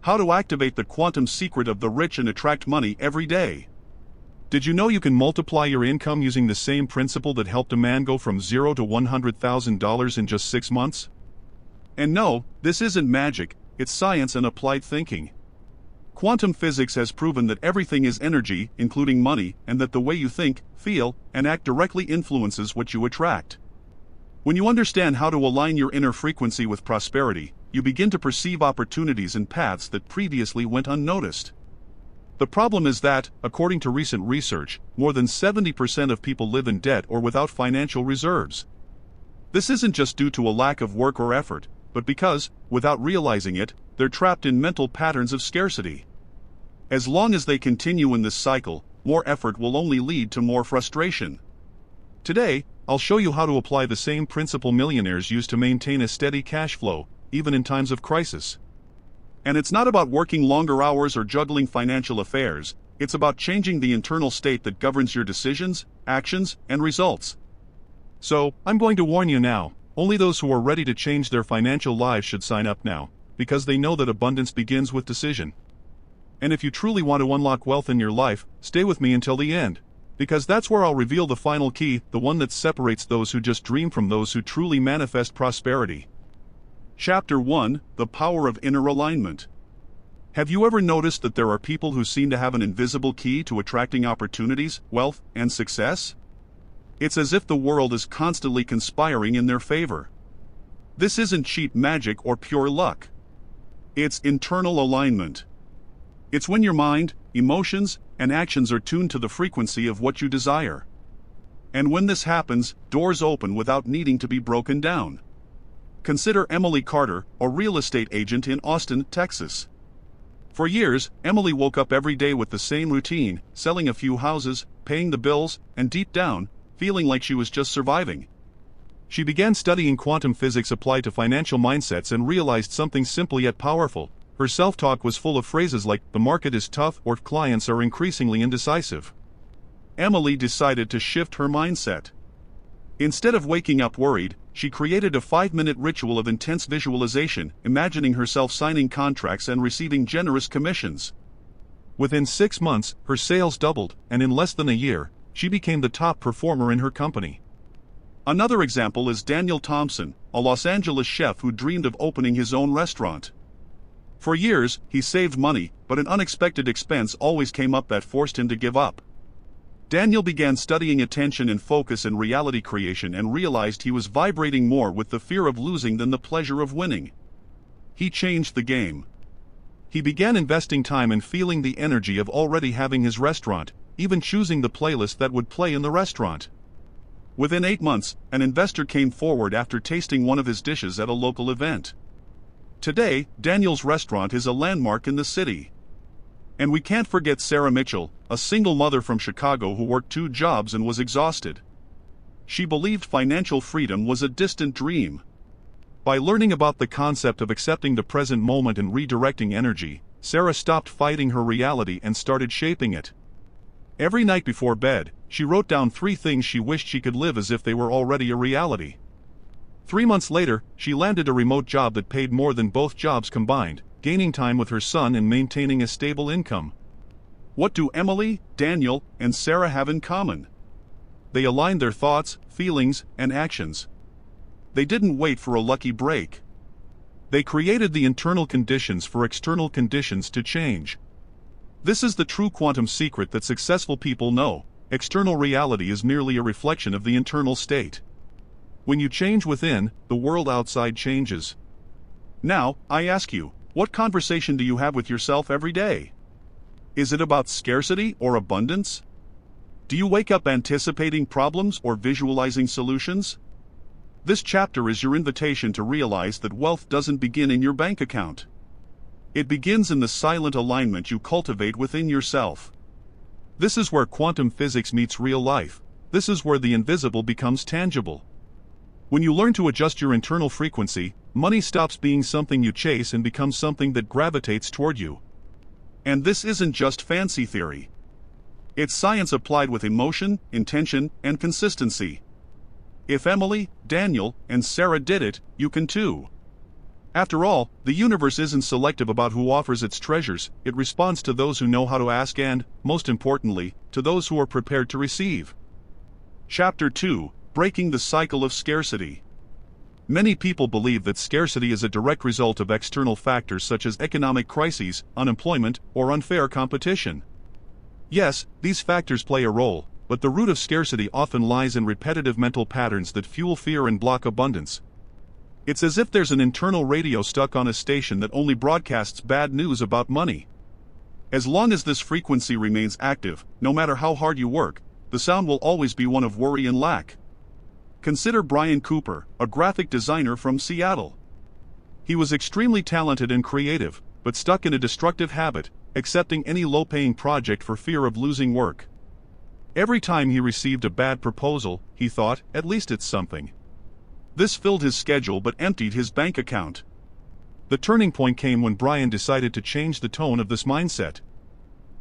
How to activate the quantum secret of the rich and attract money every day. Did you know you can multiply your income using the same principle that helped a man go from $0 to $100,000 in just 6 months? And no, this isn't magic, it's science and applied thinking. Quantum physics has proven that everything is energy, including money, and that the way you think, feel, and act directly influences what you attract. When you understand how to align your inner frequency with prosperity, you begin to perceive opportunities and paths that previously went unnoticed. The problem is that, according to recent research, more than 70% of people live in debt or without financial reserves. This isn't just due to a lack of work or effort, but because, without realizing it, they're trapped in mental patterns of scarcity. As long as they continue in this cycle, more effort will only lead to more frustration. Today, I'll show you how to apply the same principle millionaires use to maintain a steady cash flow, even in times of crisis. And it's not about working longer hours or juggling financial affairs, it's about changing the internal state that governs your decisions, actions, and results. So, I'm going to warn you now, only those who are ready to change their financial lives should sign up now, because they know that abundance begins with decision. And if you truly want to unlock wealth in your life, stay with me until the end, because that's where I'll reveal the final key, the one that separates those who just dream from those who truly manifest prosperity. Chapter 1: The Power of Inner Alignment. Have you ever noticed that there are people who seem to have an invisible key to attracting opportunities, wealth, and success? It's as if the world is constantly conspiring in their favor. This isn't cheap magic or pure luck. It's internal alignment. It's when your mind, emotions, and actions are tuned to the frequency of what you desire. And when this happens, doors open without needing to be broken down. Consider Emily Carter, a real estate agent in Austin, Texas. For years, Emily woke up every day with the same routine, selling a few houses, paying the bills, and deep down, feeling like she was just surviving. She began studying quantum physics applied to financial mindsets and realized something simple yet powerful. Her self-talk was full of phrases like, "The market is tough," or "Clients are increasingly indecisive." Emily decided to shift her mindset. Instead of waking up worried, she created a 5-minute ritual of intense visualization, imagining herself signing contracts and receiving generous commissions. Within 6 months, her sales doubled, and in less than a year, she became the top performer in her company. Another example is Daniel Thompson, a Los Angeles chef who dreamed of opening his own restaurant. For years, he saved money, but an unexpected expense always came up that forced him to give up. Daniel began studying attention and focus and reality creation and realized he was vibrating more with the fear of losing than the pleasure of winning. He changed the game. He began investing time and feeling the energy of already having his restaurant, even choosing the playlist that would play in the restaurant. Within 8 months, an investor came forward after tasting one of his dishes at a local event. Today, Daniel's restaurant is a landmark in the city. And we can't forget Sarah Mitchell, a single mother from Chicago who worked 2 jobs and was exhausted. She believed financial freedom was a distant dream. By learning about the concept of accepting the present moment and redirecting energy, Sarah stopped fighting her reality and started shaping it. Every night before bed, she wrote down 3 things she wished she could live as if they were already a reality. 3 months later, she landed a remote job that paid more than both jobs combined, gaining time with her son and maintaining a stable income. What do Emily, Daniel, and Sarah have in common? They aligned their thoughts, feelings, and actions. They didn't wait for a lucky break. They created the internal conditions for external conditions to change. This is the true quantum secret that successful people know. External reality is merely a reflection of the internal state. When you change within, the world outside changes. Now, I ask you, what conversation do you have with yourself every day? Is it about scarcity or abundance? Do you wake up anticipating problems or visualizing solutions? This chapter is your invitation to realize that wealth doesn't begin in your bank account. It begins in the silent alignment you cultivate within yourself. This is where quantum physics meets real life. This is where the invisible becomes tangible. When you learn to adjust your internal frequency, money stops being something you chase and becomes something that gravitates toward you. And this isn't just fancy theory. It's science applied with emotion, intention, and consistency. If Emily, Daniel, and Sarah did it, you can too. After all, the universe isn't selective about who offers its treasures, it responds to those who know how to ask and, most importantly, to those who are prepared to receive. Chapter 2: Breaking the Cycle of Scarcity. Many people believe that scarcity is a direct result of external factors such as economic crises, unemployment, or unfair competition. Yes, these factors play a role, but the root of scarcity often lies in repetitive mental patterns that fuel fear and block abundance. It's as if there's an internal radio stuck on a station that only broadcasts bad news about money. As long as this frequency remains active, no matter how hard you work, the sound will always be one of worry and lack. Consider Brian Cooper, a graphic designer from Seattle. He was extremely talented and creative, but stuck in a destructive habit, accepting any low-paying project for fear of losing work. Every time he received a bad proposal, he thought, at least it's something. This filled his schedule but emptied his bank account. The turning point came when Brian decided to change the tone of this mindset.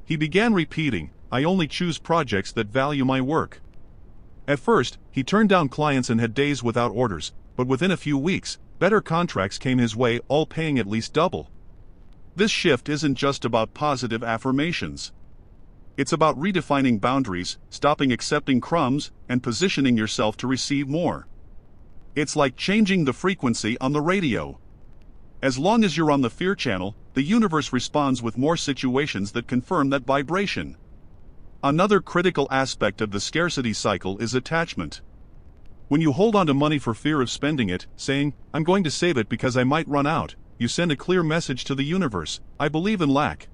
He began repeating, "I only choose projects that value my work." At first, he turned down clients and had days without orders, but within a few weeks, better contracts came his way, all paying at least double. This shift isn't just about positive affirmations. It's about redefining boundaries, stopping accepting crumbs, and positioning yourself to receive more. It's like changing the frequency on the radio. As long as you're on the fear channel, the universe responds with more situations that confirm that vibration. Another critical aspect of the scarcity cycle is attachment. When you hold on to money for fear of spending it, saying, "I'm going to save it because I might run out," you send a clear message to the universe, "I believe in lack."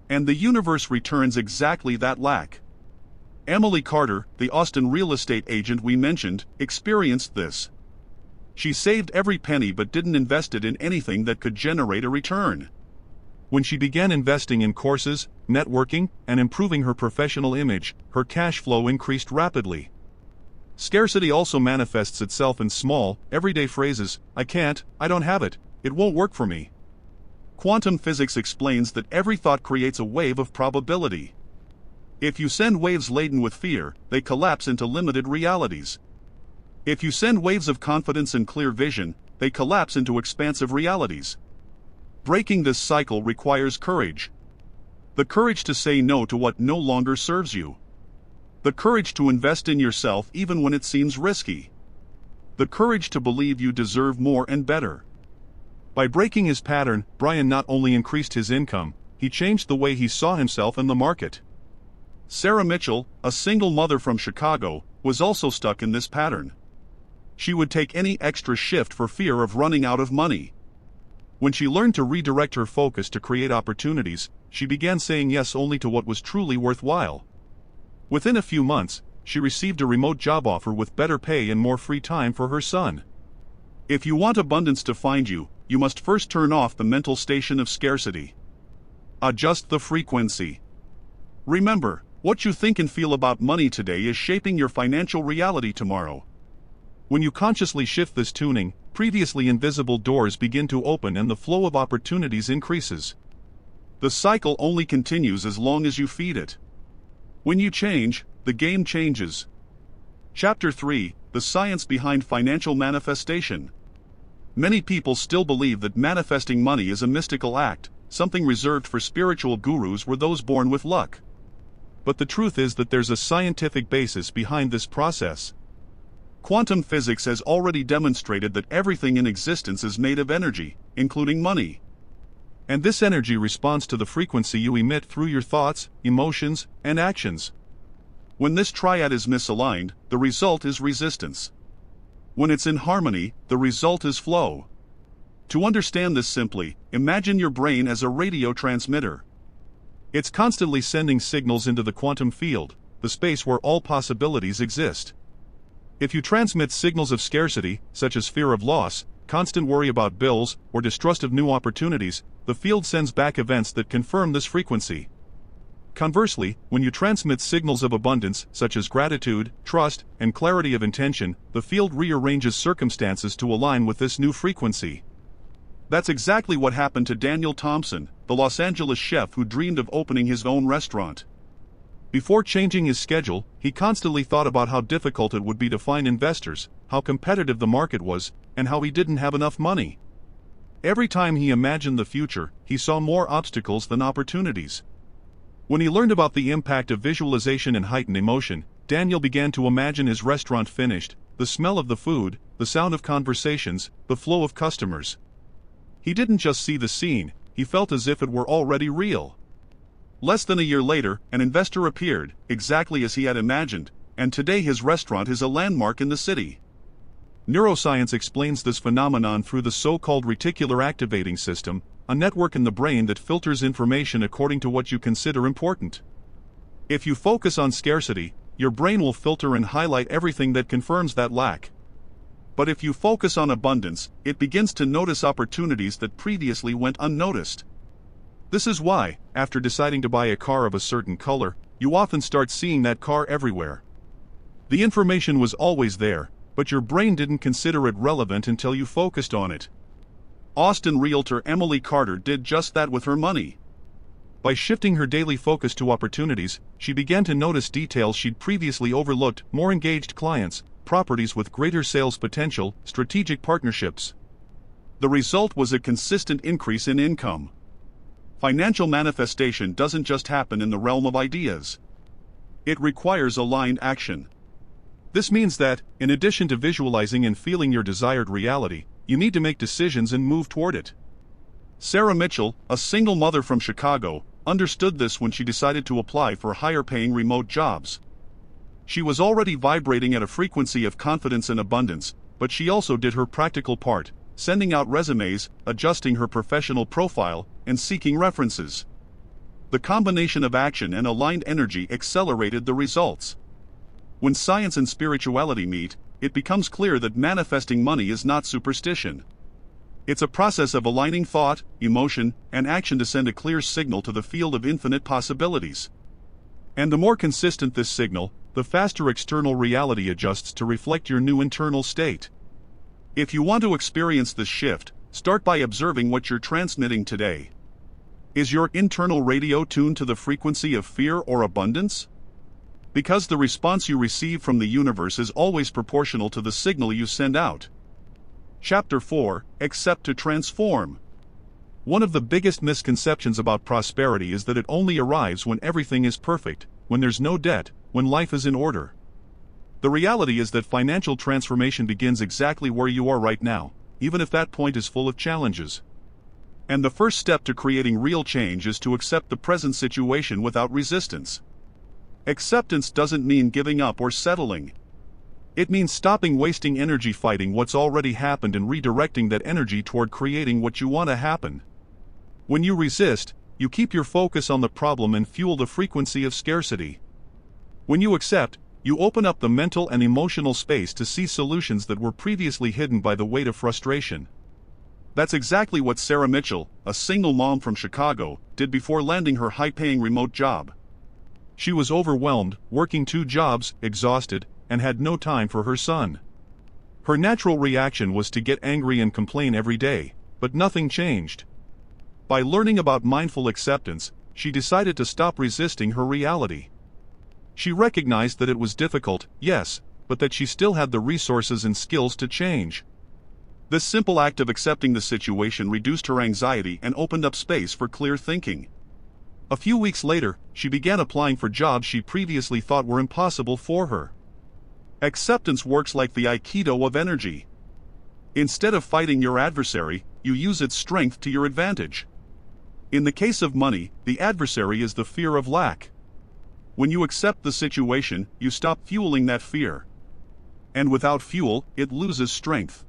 And the universe returns exactly that lack. Emily Carter, the Austin real estate agent we mentioned, experienced this. She saved every penny but didn't invest it in anything that could generate a return. When she began investing in courses, networking, and improving her professional image, her cash flow increased rapidly. Scarcity also manifests itself in small, everyday phrases: "I can't, I don't have it, it won't work for me." Quantum physics explains that every thought creates a wave of probability. If you send waves laden with fear, they collapse into limited realities. If you send waves of confidence and clear vision, they collapse into expansive realities. Breaking this cycle requires courage. The courage to say no to what no longer serves you. The courage to invest in yourself even when it seems risky. The courage to believe you deserve more and better. By breaking his pattern, Brian not only increased his income, he changed the way he saw himself in the market. Sarah Mitchell, a single mother from Chicago, was also stuck in this pattern. She would take any extra shift for fear of running out of money. When she learned to redirect her focus to create opportunities, she began saying yes only to what was truly worthwhile. Within a few months, she received a remote job offer with better pay and more free time for her son. If you want abundance to find you, you must first turn off the mental station of scarcity. Adjust the frequency. Remember, what you think and feel about money today is shaping your financial reality tomorrow. When you consciously shift this tuning, previously invisible doors begin to open and the flow of opportunities increases. The cycle only continues as long as you feed it. When you change, the game changes. Chapter 3: The Science Behind Financial Manifestation. Many people still believe that manifesting money is a mystical act, something reserved for spiritual gurus or those born with luck. But the truth is that there's a scientific basis behind this process. Quantum physics has already demonstrated that everything in existence is made of energy, including money. And this energy responds to the frequency you emit through your thoughts, emotions, and actions. When this triad is misaligned, the result is resistance. When it's in harmony, the result is flow. To understand this simply, imagine your brain as a radio transmitter. It's constantly sending signals into the quantum field, the space where all possibilities exist. If you transmit signals of scarcity, such as fear of loss, constant worry about bills, or distrust of new opportunities, the field sends back events that confirm this frequency. Conversely, when you transmit signals of abundance, such as gratitude, trust, and clarity of intention, the field rearranges circumstances to align with this new frequency. That's exactly what happened to Daniel Thompson, the Los Angeles chef who dreamed of opening his own restaurant. Before changing his schedule, he constantly thought about how difficult it would be to find investors, how competitive the market was, and how he didn't have enough money. Every time he imagined the future, he saw more obstacles than opportunities. When he learned about the impact of visualization and heightened emotion, Daniel began to imagine his restaurant finished, the smell of the food, the sound of conversations, the flow of customers. He didn't just see the scene, he felt as if it were already real. Less than a year later, an investor appeared, exactly as he had imagined, and today his restaurant is a landmark in the city. Neuroscience explains this phenomenon through the so-called reticular activating system, a network in the brain that filters information according to what you consider important. If you focus on scarcity, your brain will filter and highlight everything that confirms that lack. But if you focus on abundance, it begins to notice opportunities that previously went unnoticed. This is why, after deciding to buy a car of a certain color, you often start seeing that car everywhere. The information was always there, but your brain didn't consider it relevant until you focused on it. Austin realtor Emily Carter did just that with her money. By shifting her daily focus to opportunities, she began to notice details she'd previously overlooked: more engaged clients, properties with greater sales potential, strategic partnerships. The result was a consistent increase in income. Financial manifestation doesn't just happen in the realm of ideas. It requires aligned action. This means that, in addition to visualizing and feeling your desired reality, you need to make decisions and move toward it. Sarah Mitchell, a single mother from Chicago, understood this when she decided to apply for higher-paying remote jobs. She was already vibrating at a frequency of confidence and abundance, but she also did her practical part, sending out resumes, adjusting her professional profile, and seeking references. The combination of action and aligned energy accelerated the results. When science and spirituality meet, it becomes clear that manifesting money is not superstition. It's a process of aligning thought, emotion, and action to send a clear signal to the field of infinite possibilities. And the more consistent this signal, the faster external reality adjusts to reflect your new internal state. If you want to experience this shift, start by observing what you're transmitting today. Is your internal radio tuned to the frequency of fear or abundance? Because the response you receive from the universe is always proportional to the signal you send out. Chapter 4: Accept to Transform. One of the biggest misconceptions about prosperity is that it only arrives when everything is perfect, when there's no debt, when life is in order. The reality is that financial transformation begins exactly where you are right now, even if that point is full of challenges. And the first step to creating real change is to accept the present situation without resistance. Acceptance doesn't mean giving up or settling. It means stopping wasting energy fighting what's already happened and redirecting that energy toward creating what you want to happen. When you resist, you keep your focus on the problem and fuel the frequency of scarcity. When you accept, you open up the mental and emotional space to see solutions that were previously hidden by the weight of frustration. That's exactly what Sarah Mitchell, a single mom from Chicago, did before landing her high-paying remote job. She was overwhelmed, working 2 jobs, exhausted, and had no time for her son. Her natural reaction was to get angry and complain every day, but nothing changed. By learning about mindful acceptance, she decided to stop resisting her reality. She recognized that it was difficult, yes, but that she still had the resources and skills to change. This simple act of accepting the situation reduced her anxiety and opened up space for clear thinking. A few weeks later, she began applying for jobs she previously thought were impossible for her. Acceptance works like the Aikido of energy. Instead of fighting your adversary, you use its strength to your advantage. In the case of money, the adversary is the fear of lack. When you accept the situation, you stop fueling that fear. And without fuel, it loses strength.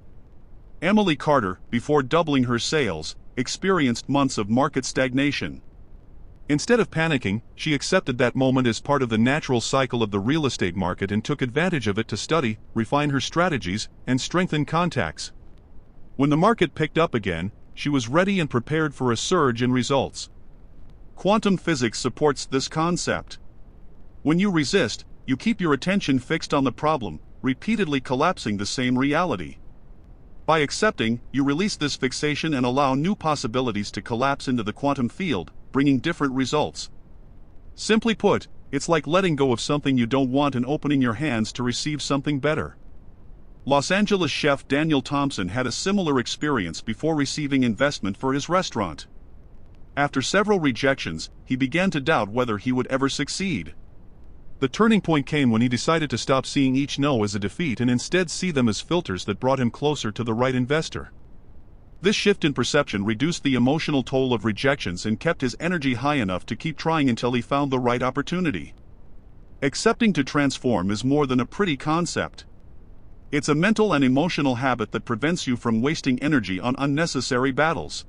Emily Carter, before doubling her sales, experienced months of market stagnation. Instead of panicking, she accepted that moment as part of the natural cycle of the real estate market and took advantage of it to study, refine her strategies, and strengthen contacts. When the market picked up again, she was ready and prepared for a surge in results. Quantum physics supports this concept. When you resist, you keep your attention fixed on the problem, repeatedly collapsing the same reality. By accepting, you release this fixation and allow new possibilities to collapse into the quantum field, bringing different results. Simply put, it's like letting go of something you don't want and opening your hands to receive something better. Los Angeles chef Daniel Thompson had a similar experience before receiving investment for his restaurant. After several rejections, he began to doubt whether he would ever succeed. The turning point came when he decided to stop seeing each no as a defeat and instead see them as filters that brought him closer to the right investor. This shift in perception reduced the emotional toll of rejections and kept his energy high enough to keep trying until he found the right opportunity. Accepting to transform is more than a pretty concept. It's a mental and emotional habit that prevents you from wasting energy on unnecessary battles.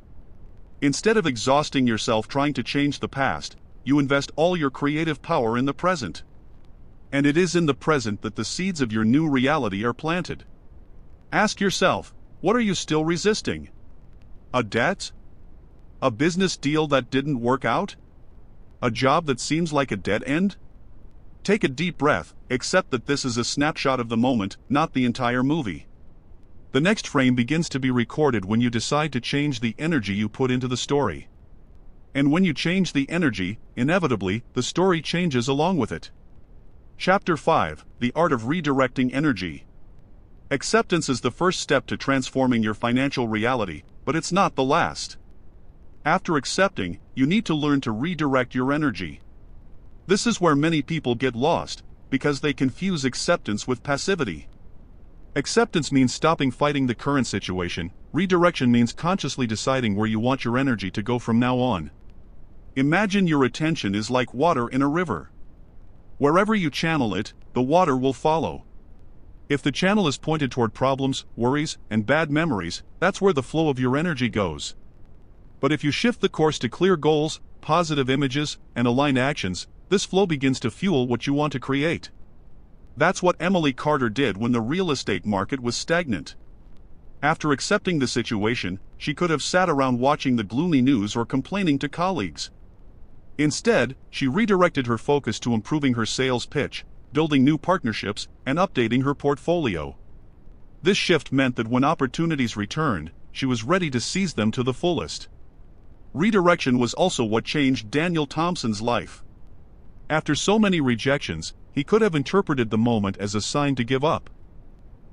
Instead of exhausting yourself trying to change the past, you invest all your creative power in the present. And it is in the present that the seeds of your new reality are planted. Ask yourself, what are you still resisting? A debt? A business deal that didn't work out? A job that seems like a dead end? Take a deep breath, accept that this is a snapshot of the moment, not the entire movie. The next frame begins to be recorded when you decide to change the energy you put into the story. And when you change the energy, inevitably, the story changes along with it. Chapter 5: The Art of Redirecting Energy. Acceptance is the first step to transforming your financial reality, but it's not the last. After accepting, you need to learn to redirect your energy. This is where many people get lost, because they confuse acceptance with passivity. Acceptance means stopping fighting the current situation. Redirection means consciously deciding where you want your energy to go from now on. Imagine your attention is like water in a river. Wherever you channel it, the water will follow. If the channel is pointed toward problems, worries, and bad memories, that's where the flow of your energy goes. But if you shift the course to clear goals, positive images, and aligned actions, this flow begins to fuel what you want to create. That's what Emily Carter did when the real estate market was stagnant. After accepting the situation, she could have sat around watching the gloomy news or complaining to colleagues. Instead, she redirected her focus to improving her sales pitch, building new partnerships, and updating her portfolio. This shift meant that when opportunities returned, she was ready to seize them to the fullest. Redirection was also what changed Daniel Thompson's life. After so many rejections, he could have interpreted the moment as a sign to give up.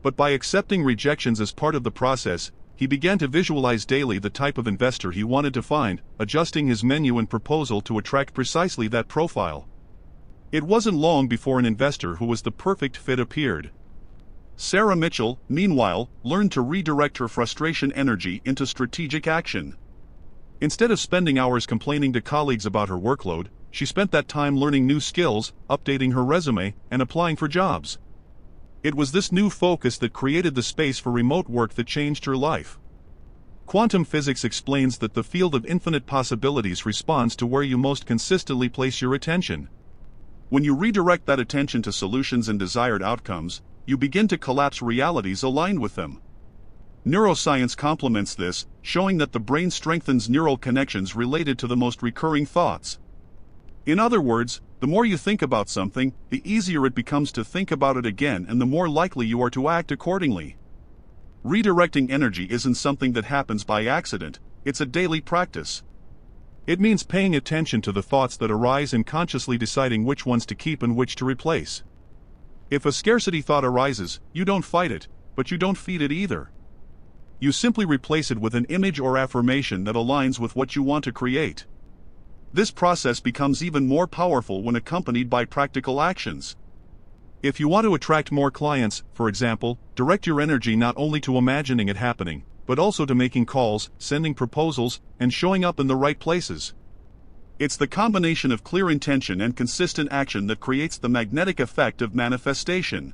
But by accepting rejections as part of the process, he began to visualize daily the type of investor he wanted to find, adjusting his menu and proposal to attract precisely that profile. It wasn't long before an investor who was the perfect fit appeared. Sarah Mitchell, meanwhile, learned to redirect her frustration energy into strategic action. Instead of spending hours complaining to colleagues about her workload, she spent that time learning new skills, updating her resume, and applying for jobs. It was this new focus that created the space for remote work that changed her life. Quantum physics explains that the field of infinite possibilities responds to where you most consistently place your attention. When you redirect that attention to solutions and desired outcomes, you begin to collapse realities aligned with them. Neuroscience complements this, showing that the brain strengthens neural connections related to the most recurring thoughts. In other words, the more you think about something, the easier it becomes to think about it again and the more likely you are to act accordingly. Redirecting energy isn't something that happens by accident, it's a daily practice. It means paying attention to the thoughts that arise and consciously deciding which ones to keep and which to replace. If a scarcity thought arises, you don't fight it, but you don't feed it either. You simply replace it with an image or affirmation that aligns with what you want to create. This process becomes even more powerful when accompanied by practical actions. If you want to attract more clients, for example, direct your energy not only to imagining it happening, but also to making calls, sending proposals, and showing up in the right places. It's the combination of clear intention and consistent action that creates the magnetic effect of manifestation.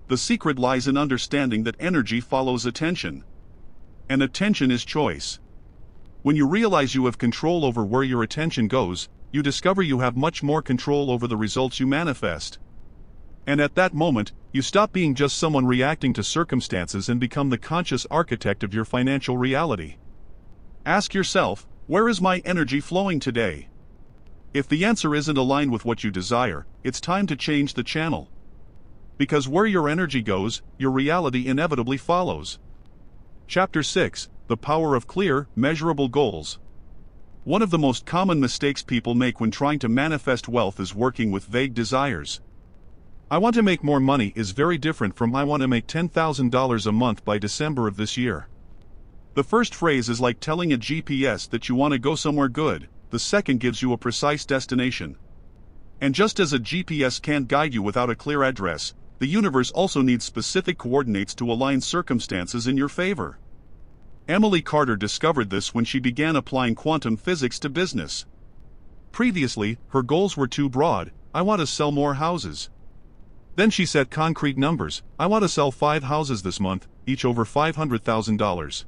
The secret lies in understanding that energy follows attention. And attention is choice. When you realize you have control over where your attention goes, you discover you have much more control over the results you manifest. And at that moment, you stop being just someone reacting to circumstances and become the conscious architect of your financial reality. Ask yourself, where is my energy flowing today? If the answer isn't aligned with what you desire, it's time to change the channel. Because where your energy goes, your reality inevitably follows. Chapter 6: The Power of Clear, Measurable Goals. One of the most common mistakes people make when trying to manifest wealth is working with vague desires. I want to make more money is very different from I want to make $10,000 a month by December of this year. The first phrase is like telling a GPS that you want to go somewhere good, the second gives you a precise destination. And just as a GPS can't guide you without a clear address, the universe also needs specific coordinates to align circumstances in your favor. Emily Carter discovered this when she began applying quantum physics to business. Previously, her goals were too broad. I want to sell more houses. Then she set concrete numbers. I want to sell 5 houses this month, each over $500,000.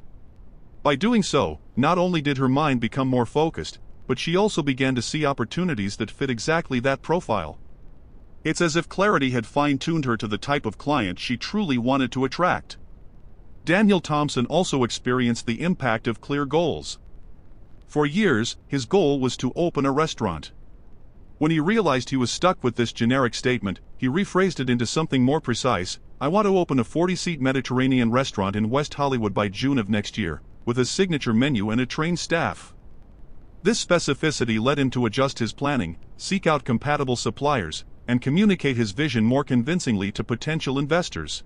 By doing so, not only did her mind become more focused, but she also began to see opportunities that fit exactly that profile. It's as if clarity had fine-tuned her to the type of client she truly wanted to attract. Daniel Thompson also experienced the impact of clear goals. For years, his goal was to open a restaurant. When he realized he was stuck with this generic statement, he rephrased it into something more precise. I want to open a 40-seat Mediterranean restaurant in West Hollywood by June of next year, with a signature menu and a trained staff. This specificity led him to adjust his planning, seek out compatible suppliers, and communicate his vision more convincingly to potential investors.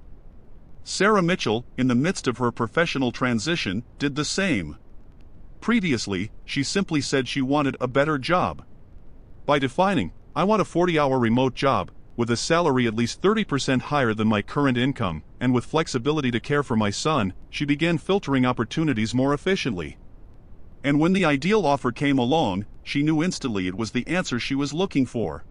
Sarah Mitchell, in the midst of her professional transition, did the same. Previously, she simply said she wanted a better job. By defining, I want a 40-hour remote job, with a salary at least 30% higher than my current income, and with flexibility to care for my son, she began filtering opportunities more efficiently. And when the ideal offer came along, she knew instantly it was the answer she was looking for.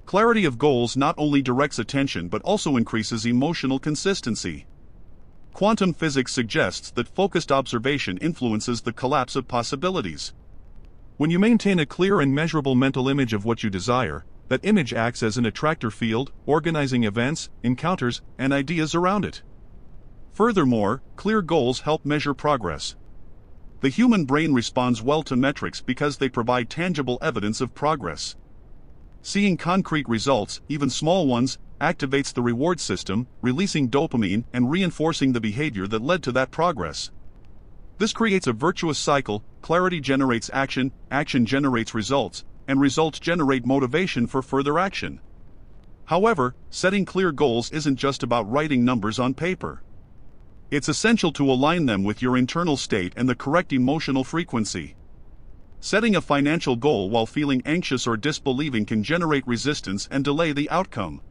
Clarity of goals not only directs attention but also increases emotional consistency. Quantum physics suggests that focused observation influences the collapse of possibilities. When you maintain a clear and measurable mental image of what you desire, that image acts as an attractor field, organizing events, encounters, and ideas around it. Furthermore, clear goals help measure progress. The human brain responds well to metrics because they provide tangible evidence of progress. Seeing concrete results, even small ones, activates the reward system, releasing dopamine and reinforcing the behavior that led to that progress. This creates a virtuous cycle. Clarity generates action, action generates results, and results generate motivation for further action. However, setting clear goals isn't just about writing numbers on paper. It's essential to align them with your internal state and the correct emotional frequency. Setting a financial goal while feeling anxious or disbelieving can generate resistance and delay the outcome.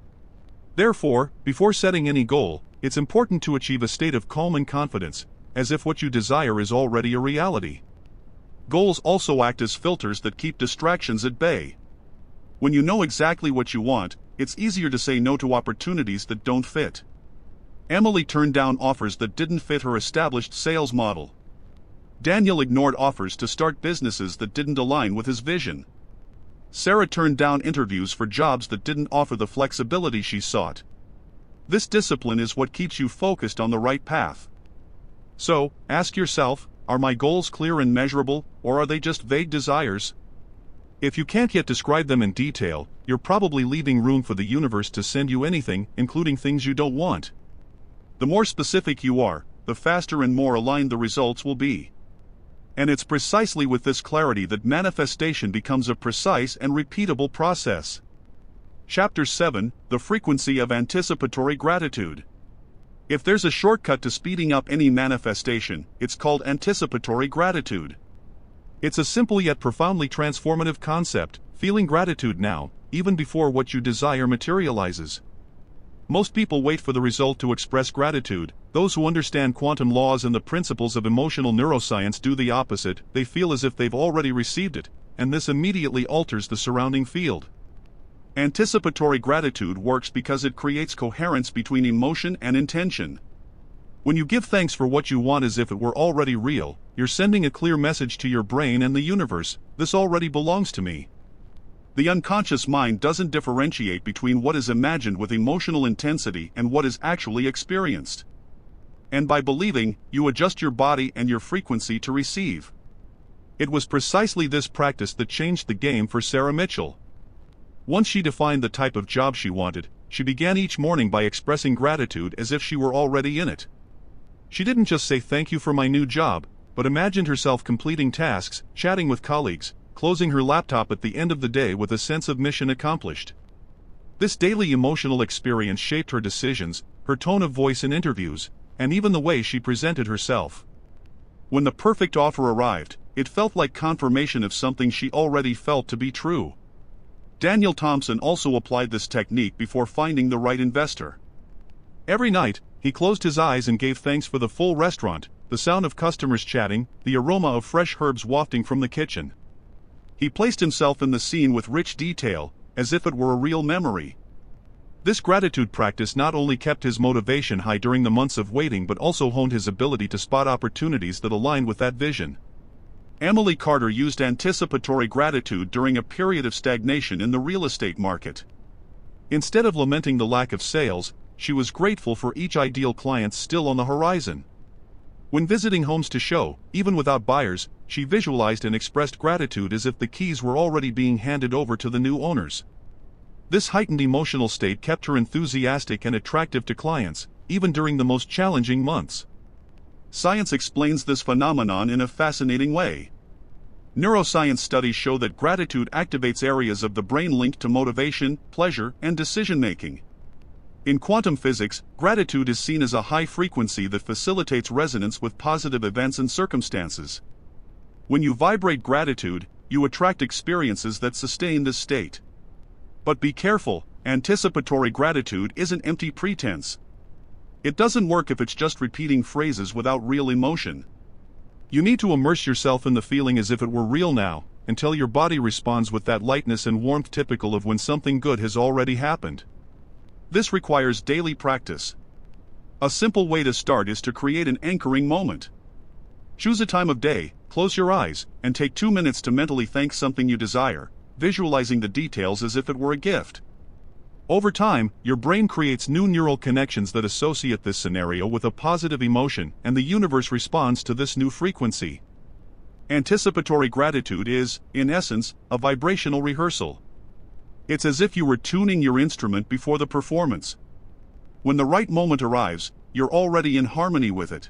Therefore, before setting any goal, it's important to achieve a state of calm and confidence, as if what you desire is already a reality. Goals also act as filters that keep distractions at bay. When you know exactly what you want, it's easier to say no to opportunities that don't fit. Emily turned down offers that didn't fit her established sales model. Daniel ignored offers to start businesses that didn't align with his vision. Sarah turned down interviews for jobs that didn't offer the flexibility she sought. This discipline is what keeps you focused on the right path. So, ask yourself, are my goals clear and measurable, or are they just vague desires? If you can't yet describe them in detail, you're probably leaving room for the universe to send you anything, including things you don't want. The more specific you are, the faster and more aligned the results will be. And it's precisely with this clarity that manifestation becomes a precise and repeatable process. Chapter 7: The Frequency of Anticipatory Gratitude. If there's a shortcut to speeding up any manifestation, it's called anticipatory gratitude. It's a simple yet profoundly transformative concept, feeling gratitude now, even before what you desire materializes. Most people wait for the result to express gratitude. Those who understand quantum laws and the principles of emotional neuroscience do the opposite. They feel as if they've already received it, and this immediately alters the surrounding field. Anticipatory gratitude works because it creates coherence between emotion and intention. When you give thanks for what you want as if it were already real, you're sending a clear message to your brain and the universe: this already belongs to me. The unconscious mind doesn't differentiate between what is imagined with emotional intensity and what is actually experienced. And by believing, you adjust your body and your frequency to receive. It was precisely this practice that changed the game for Sarah Mitchell. Once she defined the type of job she wanted, she began each morning by expressing gratitude as if she were already in it. She didn't just say thank you for my new job, but imagined herself completing tasks, chatting with colleagues, closing her laptop at the end of the day with a sense of mission accomplished. This daily emotional experience shaped her decisions, her tone of voice in interviews, and even the way she presented herself. When the perfect offer arrived, it felt like confirmation of something she already felt to be true. Daniel Thompson also applied this technique before finding the right investor. Every night, he closed his eyes and gave thanks for the full restaurant, the sound of customers chatting, the aroma of fresh herbs wafting from the kitchen. He placed himself in the scene with rich detail, as if it were a real memory. This gratitude practice not only kept his motivation high during the months of waiting but also honed his ability to spot opportunities that aligned with that vision. Emily Carter used anticipatory gratitude during a period of stagnation in the real estate market. Instead of lamenting the lack of sales, she was grateful for each ideal client still on the horizon. When visiting homes to show, even without buyers, she visualized and expressed gratitude as if the keys were already being handed over to the new owners. This heightened emotional state kept her enthusiastic and attractive to clients, even during the most challenging months. Science explains this phenomenon in a fascinating way. Neuroscience studies show that gratitude activates areas of the brain linked to motivation, pleasure, and decision-making. In quantum physics, gratitude is seen as a high frequency that facilitates resonance with positive events and circumstances. When you vibrate gratitude, you attract experiences that sustain this state. But be careful, anticipatory gratitude isn't empty pretense. It doesn't work if it's just repeating phrases without real emotion. You need to immerse yourself in the feeling as if it were real now, until your body responds with that lightness and warmth typical of when something good has already happened. This requires daily practice. A simple way to start is to create an anchoring moment. Choose a time of day, close your eyes, and take 2 minutes to mentally thank something you desire, visualizing the details as if it were a gift. Over time, your brain creates new neural connections that associate this scenario with a positive emotion, and the universe responds to this new frequency. Anticipatory gratitude is, in essence, a vibrational rehearsal. It's as if you were tuning your instrument before the performance. When the right moment arrives, you're already in harmony with it.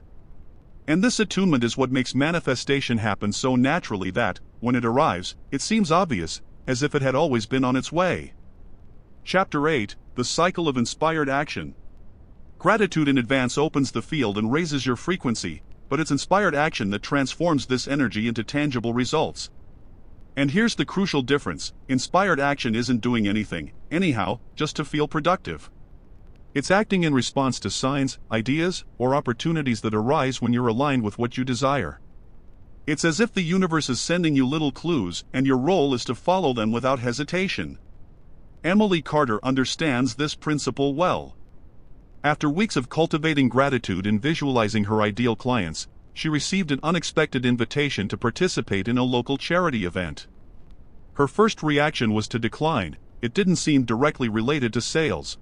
And this attunement is what makes manifestation happen so naturally that, when it arrives, it seems obvious, as if it had always been on its way. Chapter 8, The Cycle of Inspired Action. Gratitude in advance opens the field and raises your frequency, but it's inspired action that transforms this energy into tangible results. And here's the crucial difference: inspired action isn't doing anything, anyhow, just to feel productive. It's acting in response to signs, ideas, or opportunities that arise when you're aligned with what you desire. It's as if the universe is sending you little clues, and your role is to follow them without hesitation. Emily Carter understands this principle well. After weeks of cultivating gratitude and visualizing her ideal clients, she received an unexpected invitation to participate in a local charity event. Her first reaction was to decline. It didn't seem directly related to sales.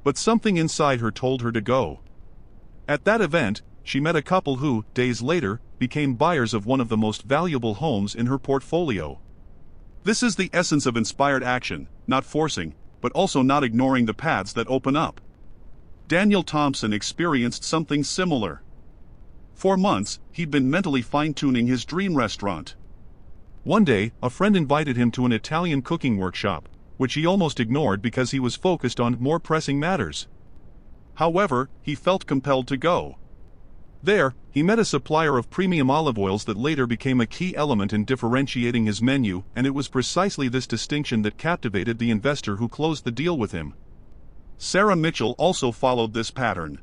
But something inside her told her to go. At that event, she met a couple who, days later, became buyers of one of the most valuable homes in her portfolio. This is the essence of inspired action, not forcing, but also not ignoring the paths that open up. Daniel Thompson experienced something similar. For months, he'd been mentally fine-tuning his dream restaurant. One day, a friend invited him to an Italian cooking workshop, which he almost ignored because he was focused on more pressing matters. However, he felt compelled to go. There, he met a supplier of premium olive oils that later became a key element in differentiating his menu, and it was precisely this distinction that captivated the investor who closed the deal with him. Sarah Mitchell also followed this pattern.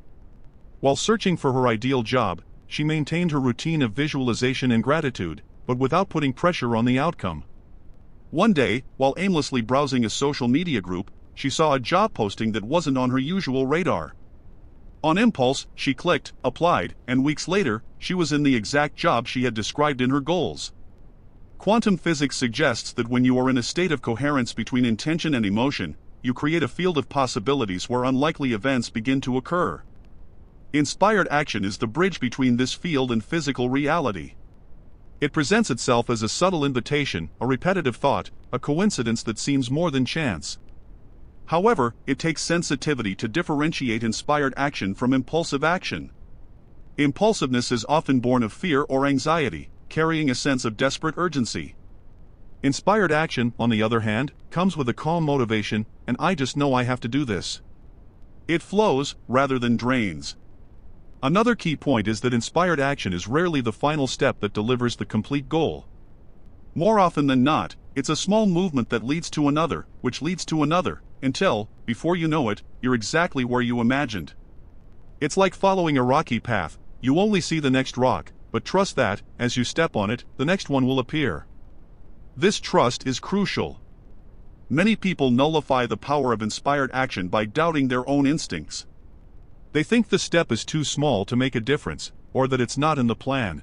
While searching for her ideal job, she maintained her routine of visualization and gratitude, but without putting pressure on the outcome. One day, while aimlessly browsing a social media group, she saw a job posting that wasn't on her usual radar. On impulse, she clicked, applied, and weeks later, she was in the exact job she had described in her goals. Quantum physics suggests that when you are in a state of coherence between intention and emotion, you create a field of possibilities where unlikely events begin to occur. Inspired action is the bridge between this field and physical reality. It presents itself as a subtle invitation, a repetitive thought, a coincidence that seems more than chance. However, it takes sensitivity to differentiate inspired action from impulsive action. Impulsiveness is often born of fear or anxiety, carrying a sense of desperate urgency. Inspired action, on the other hand, comes with a calm motivation, and I just know I have to do this. It flows, rather than drains. Another key point is that inspired action is rarely the final step that delivers the complete goal. More often than not, it's a small movement that leads to another, which leads to another, until, before you know it, you're exactly where you imagined. It's like following a rocky path. You only see the next rock, but trust that, as you step on it, the next one will appear. This trust is crucial. Many people nullify the power of inspired action by doubting their own instincts. They think the step is too small to make a difference, or that it's not in the plan.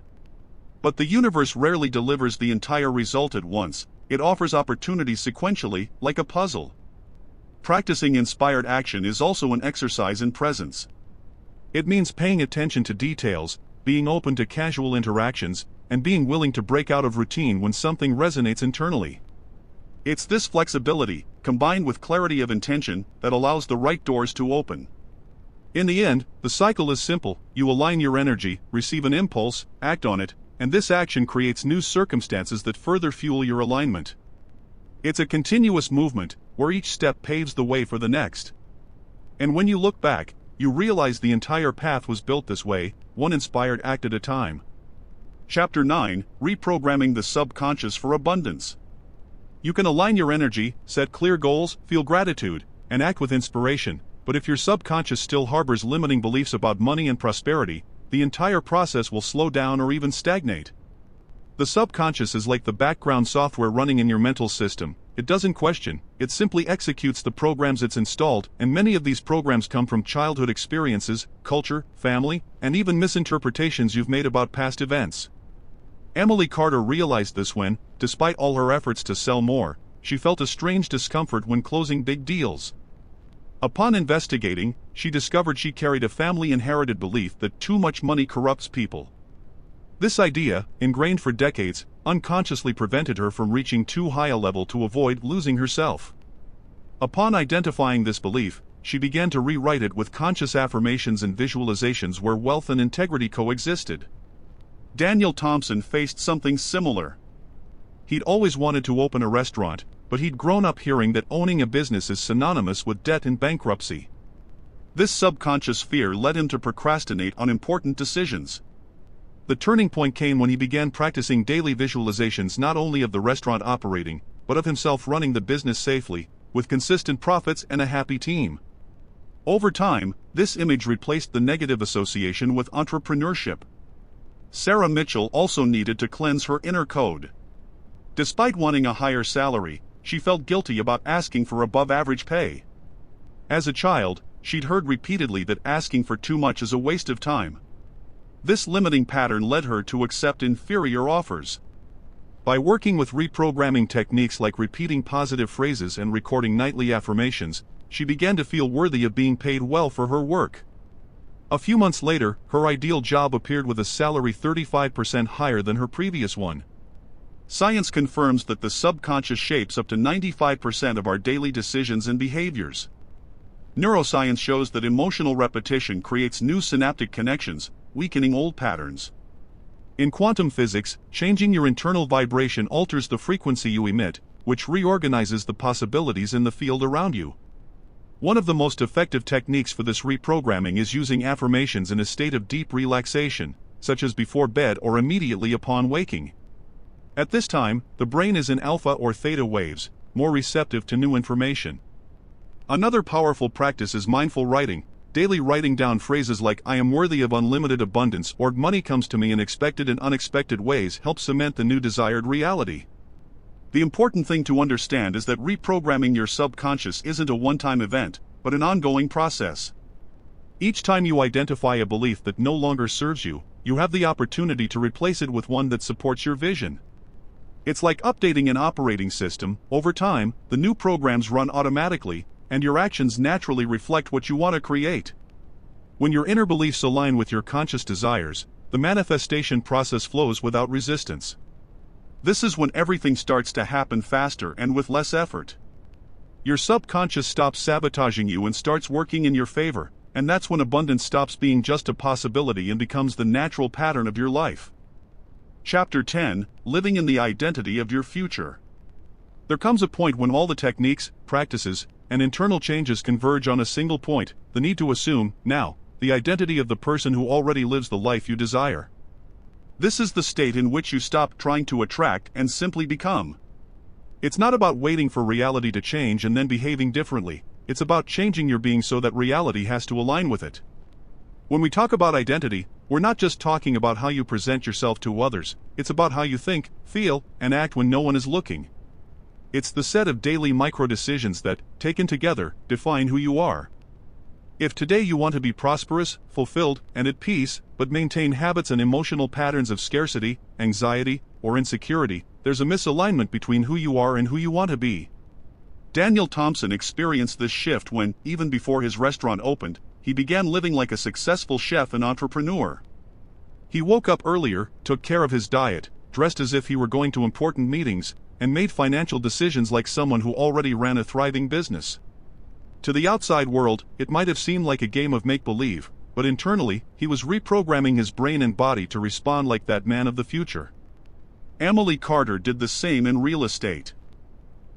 But the universe rarely delivers the entire result at once. It offers opportunities sequentially, like a puzzle. Practicing inspired action is also an exercise in presence. It means paying attention to details, being open to casual interactions, and being willing to break out of routine when something resonates internally. It's this flexibility, combined with clarity of intention, that allows the right doors to open. In the end, the cycle is simple. You align your energy, receive an impulse, act on it, and this action creates new circumstances that further fuel your alignment. It's a continuous movement, where each step paves the way for the next. And when you look back, you realize the entire path was built this way, one inspired act at a time. Chapter 9, Reprogramming the Subconscious for Abundance. You can align your energy, set clear goals, feel gratitude, and act with inspiration, but if your subconscious still harbors limiting beliefs about money and prosperity, the entire process will slow down or even stagnate. The subconscious is like the background software running in your mental system. It doesn't question, it simply executes the programs it's installed, and many of these programs come from childhood experiences, culture, family, and even misinterpretations you've made about past events. Emily Carter realized this when, despite all her efforts to sell more, she felt a strange discomfort when closing big deals. Upon investigating, she discovered she carried a family-inherited belief that too much money corrupts people. This idea, ingrained for decades, unconsciously prevented her from reaching too high a level to avoid losing herself. Upon identifying this belief, she began to rewrite it with conscious affirmations and visualizations where wealth and integrity coexisted. Daniel Thompson faced something similar. He'd always wanted to open a restaurant, but he'd grown up hearing that owning a business is synonymous with debt and bankruptcy. This subconscious fear led him to procrastinate on important decisions. The turning point came when he began practicing daily visualizations not only of the restaurant operating, but of himself running the business safely, with consistent profits and a happy team. Over time, this image replaced the negative association with entrepreneurship. Sarah Mitchell also needed to cleanse her inner code. Despite wanting a higher salary, she felt guilty about asking for above-average pay. As a child, she'd heard repeatedly that asking for too much is a waste of time. This limiting pattern led her to accept inferior offers. By working with reprogramming techniques like repeating positive phrases and recording nightly affirmations, she began to feel worthy of being paid well for her work. A few months later, her ideal job appeared with a salary 35% higher than her previous one. Science confirms that the subconscious shapes up to 95% of our daily decisions and behaviors. Neuroscience shows that emotional repetition creates new synaptic connections, weakening old patterns. In quantum physics, changing your internal vibration alters the frequency you emit, which reorganizes the possibilities in the field around you. One of the most effective techniques for this reprogramming is using affirmations in a state of deep relaxation, such as before bed or immediately upon waking. At this time, the brain is in alpha or theta waves, more receptive to new information. Another powerful practice is mindful writing. Daily writing down phrases like "I am worthy of unlimited abundance" or "money comes to me in expected and unexpected ways" helps cement the new desired reality. The important thing to understand is that reprogramming your subconscious isn't a one-time event, but an ongoing process. Each time you identify a belief that no longer serves you, you have the opportunity to replace it with one that supports your vision. It's like updating an operating system. Over time, the new programs run automatically, and your actions naturally reflect what you want to create. When your inner beliefs align with your conscious desires, the manifestation process flows without resistance. This is when everything starts to happen faster and with less effort. Your subconscious stops sabotaging you and starts working in your favor, and that's when abundance stops being just a possibility and becomes the natural pattern of your life. Chapter 10, Living in the Identity of Your Future. There comes a point when all the techniques, practices, and internal changes converge on a single point: the need to assume, now, the identity of the person who already lives the life you desire. This is the state in which you stop trying to attract and simply become. It's not about waiting for reality to change and then behaving differently. It's about changing your being so that reality has to align with it. When we talk about identity, we're not just talking about how you present yourself to others. It's about how you think, feel, and act when no one is looking. It's the set of daily micro-decisions that, taken together, define who you are. If today you want to be prosperous, fulfilled, and at peace, but maintain habits and emotional patterns of scarcity, anxiety, or insecurity, there's a misalignment between who you are and who you want to be. Daniel Thompson experienced this shift when, even before his restaurant opened, he began living like a successful chef and entrepreneur. He woke up earlier, took care of his diet, dressed as if he were going to important meetings, and made financial decisions like someone who already ran a thriving business. To the outside world, it might have seemed like a game of make-believe, but internally, he was reprogramming his brain and body to respond like that man of the future. Emily Carter did the same in real estate.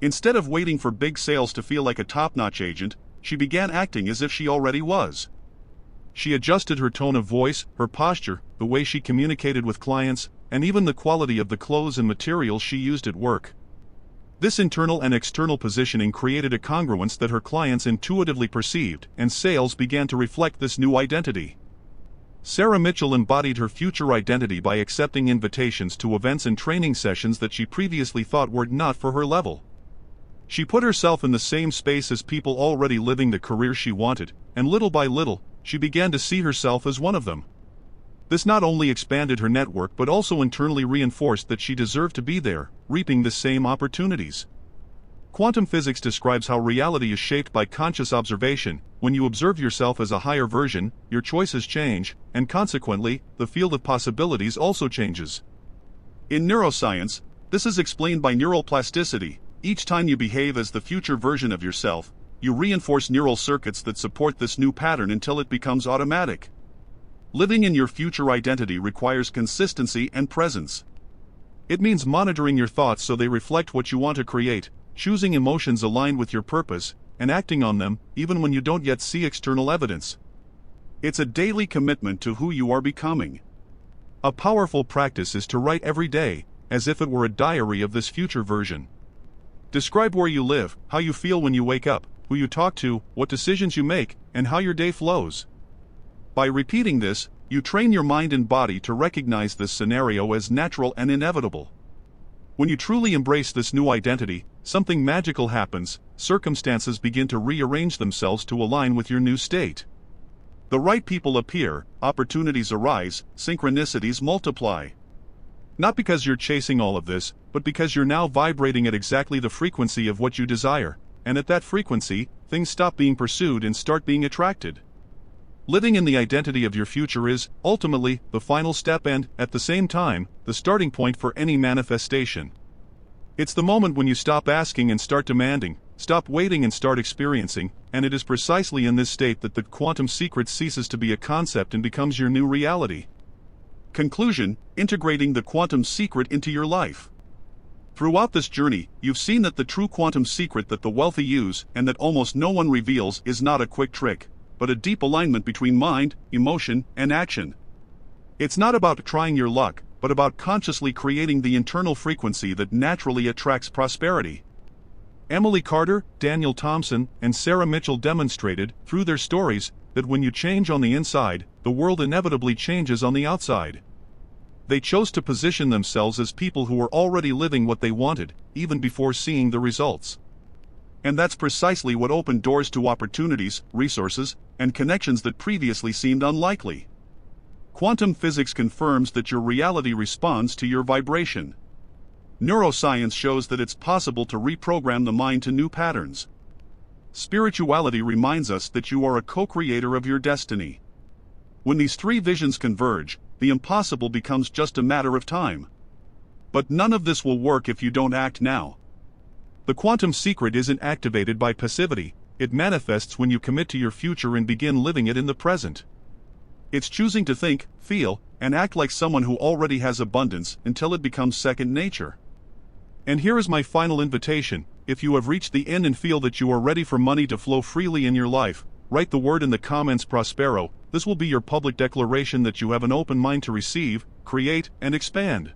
Instead of waiting for big sales to feel like a top-notch agent, she began acting as if she already was. She adjusted her tone of voice, her posture, the way she communicated with clients, and even the quality of the clothes and materials she used at work. This internal and external positioning created a congruence that her clients intuitively perceived, and sales began to reflect this new identity. Sarah Mitchell embodied her future identity by accepting invitations to events and training sessions that she previously thought were not for her level. She put herself in the same space as people already living the career she wanted, and little by little, she began to see herself as one of them. This not only expanded her network but also internally reinforced that she deserved to be there, reaping the same opportunities. Quantum physics describes how reality is shaped by conscious observation. When you observe yourself as a higher version, your choices change, and consequently, the field of possibilities also changes. In neuroscience, this is explained by neuroplasticity. Each time you behave as the future version of yourself, you reinforce neural circuits that support this new pattern until it becomes automatic. Living in your future identity requires consistency and presence. It means monitoring your thoughts so they reflect what you want to create, choosing emotions aligned with your purpose, and acting on them, even when you don't yet see external evidence. It's a daily commitment to who you are becoming. A powerful practice is to write every day, as if it were a diary of this future version. Describe where you live, how you feel when you wake up, who you talk to, what decisions you make, and how your day flows. By repeating this, you train your mind and body to recognize this scenario as natural and inevitable. When you truly embrace this new identity, something magical happens. Circumstances begin to rearrange themselves to align with your new state. The right people appear, opportunities arise, synchronicities multiply. Not because you're chasing all of this, but because you're now vibrating at exactly the frequency of what you desire, and at that frequency, things stop being pursued and start being attracted. Living in the identity of your future is, ultimately, the final step and, at the same time, the starting point for any manifestation. It's the moment when you stop asking and start demanding, stop waiting and start experiencing, and it is precisely in this state that the quantum secret ceases to be a concept and becomes your new reality. Conclusion: integrating the quantum secret into your life. Throughout this journey, you've seen that the true quantum secret that the wealthy use and that almost no one reveals is not a quick trick, but a deep alignment between mind, emotion, and action. It's not about trying your luck, but about consciously creating the internal frequency that naturally attracts prosperity. Emily Carter, Daniel Thompson, and Sarah Mitchell demonstrated, through their stories, that when you change on the inside, the world inevitably changes on the outside. They chose to position themselves as people who were already living what they wanted, even before seeing the results. And that's precisely what opened doors to opportunities, resources, and connections that previously seemed unlikely. Quantum physics confirms that your reality responds to your vibration. Neuroscience shows that it's possible to reprogram the mind to new patterns. Spirituality reminds us that you are a co-creator of your destiny. When these three visions converge, the impossible becomes just a matter of time. But none of this will work if you don't act now. The quantum secret isn't activated by passivity, it manifests when you commit to your future and begin living it in the present. It's choosing to think, feel, and act like someone who already has abundance until it becomes second nature. And here is my final invitation: if you have reached the end and feel that you are ready for money to flow freely in your life, write the word in the comments Prospero. This will be your public declaration that you have an open mind to receive, create, and expand.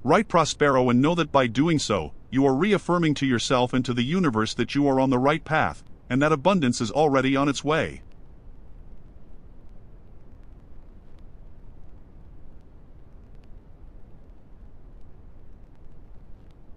Write Prospero and know that by doing so, you are reaffirming to yourself and to the universe that you are on the right path, and that abundance is already on its way.